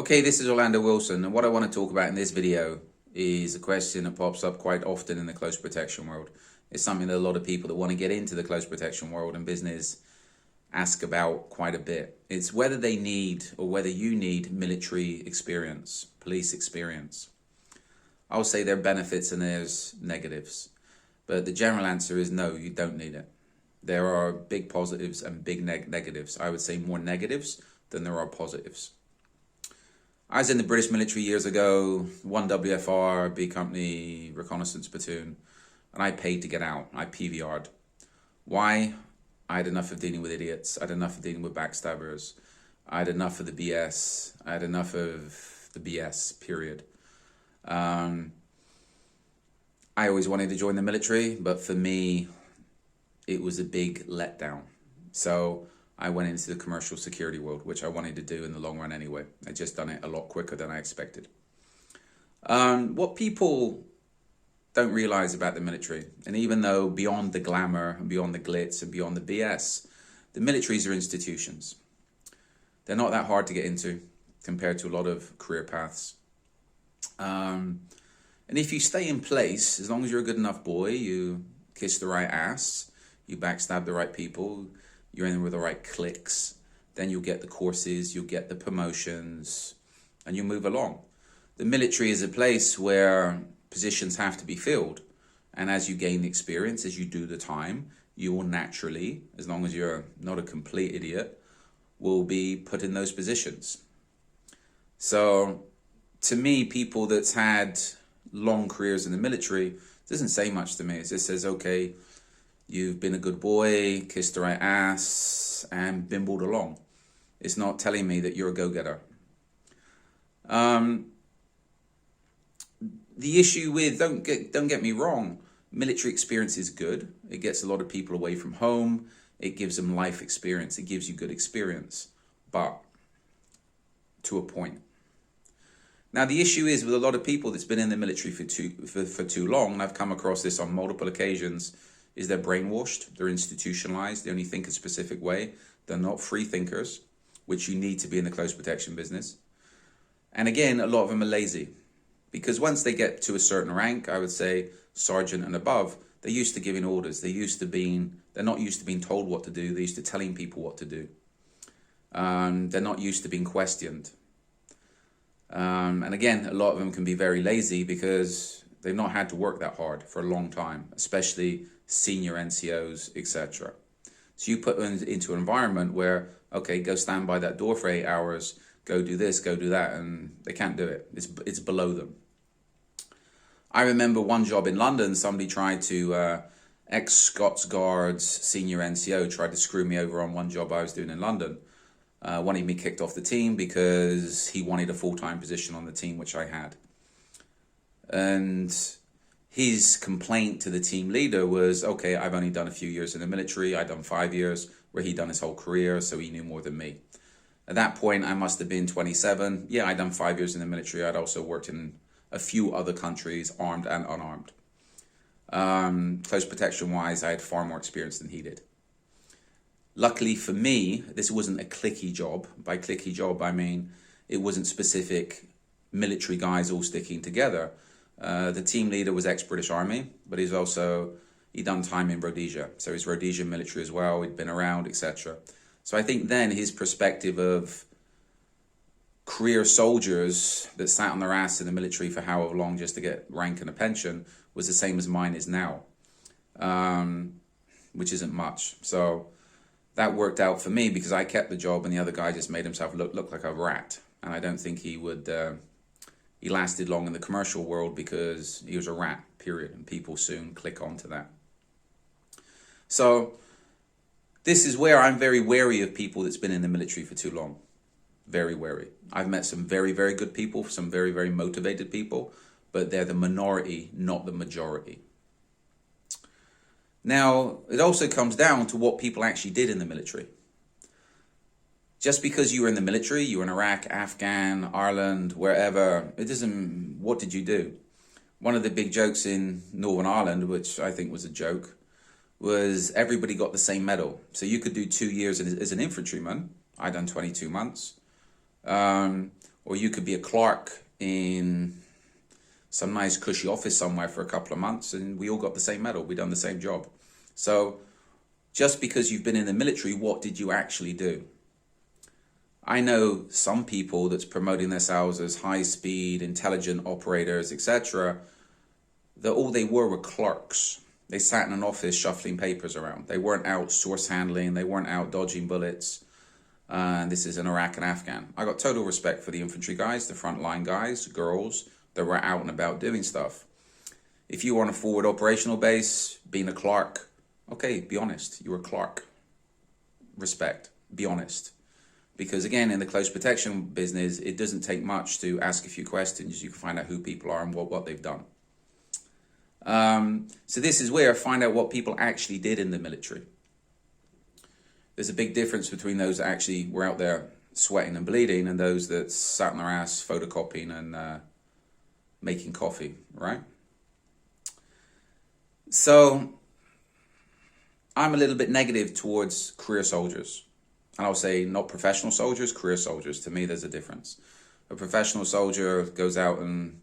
Okay, this is Orlando Wilson, and what I want to talk about in this video is a question that pops up quite often in the close protection world. It's something that a lot of people that want to get into the close protection world and business ask about quite a bit. It's whether they need or whether you need military experience, police experience. I'll say there are benefits and there's negatives, but the general answer is no, you don't need it. There are big positives and big negatives. I would say more negatives than there are positives. I was in the British military years ago, 1 WFR, B Company, reconnaissance platoon, and I paid to get out. I PVR'd. Why? I had enough of dealing with idiots. I had enough of dealing with backstabbers. I had enough of the BS. I had enough of the BS, period. I always wanted to join the military, but for me, it was a big letdown. So I went into the commercial security world, which I wanted to do in the long run anyway. I just done it a lot quicker than I expected. What people don't realize about the military, and even though beyond the glamour and beyond the glitz and beyond the BS, the militaries are institutions. They're not that hard to get into compared to a lot of career paths. And if you stay in place, as long as you're a good enough boy, you kiss the right ass, you backstab the right people, you're in with the right cliques, then you'll get the courses, you'll get the promotions, and you'll move along. The military is a place where positions have to be filled. And as you gain experience, as you do the time, you will naturally, as long as you're not a complete idiot, will be put in those positions. So to me, people that's had long careers in the military doesn't say much to me. It just says, okay, you've been a good boy, kissed the right ass, and bimbled along. It's not telling me that you're a go-getter. The issue with, don't get me wrong, military experience is good. It gets a lot of people away from home. It gives them life experience. It gives you good experience, but to a point. Now, the issue is with a lot of people that's been in the military for too long, and I've come across this on multiple occasions, is they're brainwashed, they're institutionalized, they only think a specific way. They're not free thinkers, which you need to be in the close protection business. And again, a lot of them are lazy. Because once they get to a certain rank, I would say sergeant and above, they're used to giving orders. They're not used to being told what to do. They're used to telling people what to do. They're not used to being questioned. And again, a lot of them can be very lazy because they've not had to work that hard for a long time, especially senior NCOs, etc. So you put them into an environment where, okay, go stand by that door for 8 hours, go do this, go do that, and they can't do it. It's below them. I remember one job in London, somebody tried to, ex-Scots Guards senior NCO tried to screw me over on one job I was doing in London. Wanted me kicked off the team because he wanted a full-time position on the team, which I had. And his complaint to the team leader was, okay, I've only done a few years in the military. I've done 5 years, where he'd done his whole career, so he knew more than me. At that point, I must have been 27. Yeah, I'd done 5 years in the military. I'd also worked in a few other countries, armed and unarmed. Close protection-wise, I had far more experience than he did. Luckily for me, this wasn't a cliquey job. By cliquey job, I mean it wasn't specific military guys all sticking together. The team leader was ex-British Army, but he'd done time in Rhodesia. So he's Rhodesian military as well. He'd been around, etc. So I think then his perspective of career soldiers that sat on their ass in the military for however long just to get rank and a pension was the same as mine is now, which isn't much. So that worked out for me because I kept the job and the other guy just made himself look like a rat. And I don't think he would, he lasted long in the commercial world because he was a rat, period. And people soon click onto that. So this is where I'm very wary of people that's been in the military for too long. Very wary. I've met some very, very good people, some very, very motivated people, but they're the minority, not the majority. Now, it also comes down to what people actually did in the military. Just because you were in the military, you were in Iraq, Afghan, Ireland, wherever, it doesn't, what did you do? One of the big jokes in Northern Ireland, which I think was a joke, was everybody got the same medal. So you could do 2 years as an infantryman. I done 22 months. or you could be a clerk in some nice cushy office somewhere for a couple of months, and we all got the same medal. We done the same job. So just because you've been in the military, what did you actually do? I know some people that's promoting themselves as high-speed, intelligent operators, etc., that all they were clerks. They sat in an office shuffling papers around. They weren't out source handling. They weren't out dodging bullets. And this is in Iraq and Afghan. I got total respect for the infantry guys, the frontline guys, girls that were out and about doing stuff. If you were on a forward operational base, being a clerk, okay, be honest. You were a clerk. Respect. Be honest. Because again, in the close protection business, it doesn't take much to ask a few questions. You can find out who people are and what they've done. So this is where I find out what people actually did in the military. There's a big difference between those that actually were out there sweating and bleeding and those that sat on their ass photocopying and making coffee, right? So I'm a little bit negative towards career soldiers. And I'll say not professional soldiers, career soldiers. To me, there's a difference. A professional soldier goes out and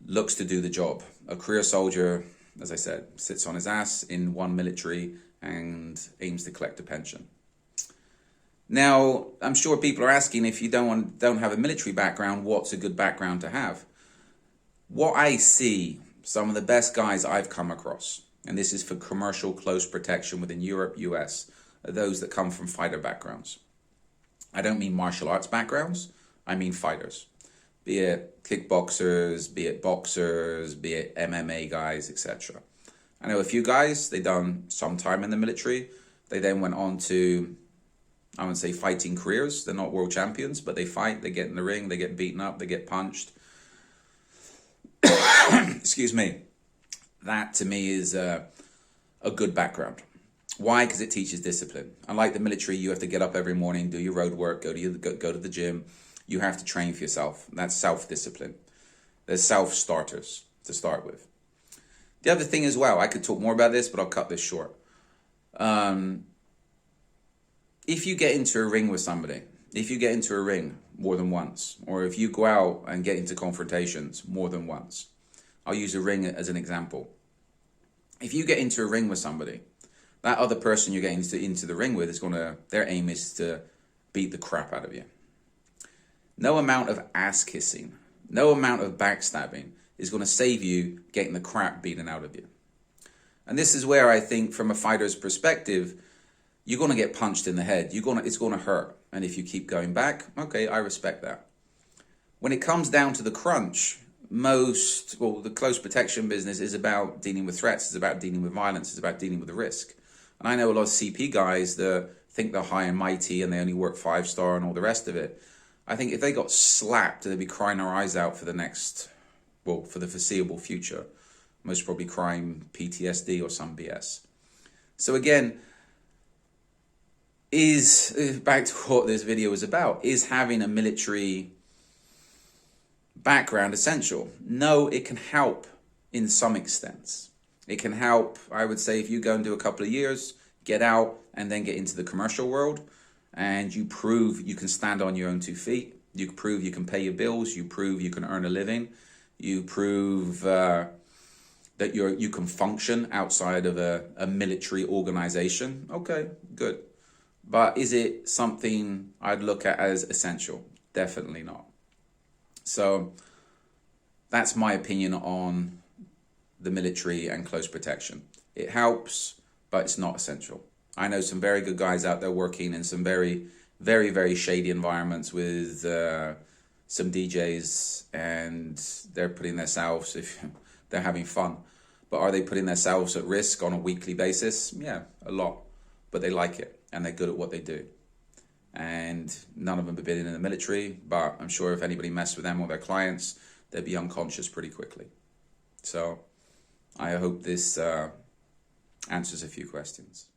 looks to do the job. A career soldier, as I said, sits on his ass in one military and aims to collect a pension. Now, I'm sure people are asking, if you don't have a military background, what's a good background to have? What I see, some of the best guys I've come across, and this is for commercial close protection within Europe, US, are those that come from fighter backgrounds. I don't mean martial arts backgrounds, I mean fighters. Be it kickboxers, be it boxers, be it MMA guys, etc. I know a few guys, they done some time in the military. They then went on to, I wouldn't say fighting careers. They're not world champions, but they fight, they get in the ring, they get beaten up, they get punched. Excuse me. That to me is a good background. Why? Because it teaches discipline. Unlike the military, you have to get up every morning, do your road work, go to the gym. You have to train for yourself. That's self-discipline. There's self-starters to start with. The other thing as well, I could talk more about this, but I'll cut this short. If you get into a ring with somebody, if you get into a ring more than once, or if you go out and get into confrontations more than once, I'll use a ring as an example. If you get into a ring with somebody, that other person you're getting into the ring with is their aim is to beat the crap out of you. No amount of ass kissing, no amount of backstabbing is going to save you getting the crap beaten out of you. And this is where I think from a fighter's perspective, you're going to get punched in the head. It's going to hurt. And if you keep going back, okay, I respect that. When it comes down to the crunch, the close protection business is about dealing with threats. It's about dealing with violence. It's about dealing with the risk. And I know a lot of CP guys that think they're high and mighty and they only work 5-star and all the rest of it. I think if they got slapped, they'd be crying their eyes out for for the foreseeable future. Most probably crying PTSD or some BS. So again, back to what this video is about, is having a military background essential? No, it can help in some extents. It can help, I would say, if you go and do a couple of years, get out and then get into the commercial world, and you prove you can stand on your own 2 feet, you prove you can pay your bills, you prove you can earn a living, you prove that you can function outside of a military organization. Okay, good. But is it something I'd look at as essential? Definitely not. So that's my opinion on the military and close protection. It helps, but it's not essential. I know some very good guys out there working in some very, very, very shady environments with some DJs, and they're putting themselves, if they're having fun. But are they putting themselves at risk on a weekly basis? Yeah, a lot. But they like it, and they're good at what they do. And none of them have been in the military, but I'm sure if anybody messed with them or their clients, they'd be unconscious pretty quickly. So I hope this answers a few questions.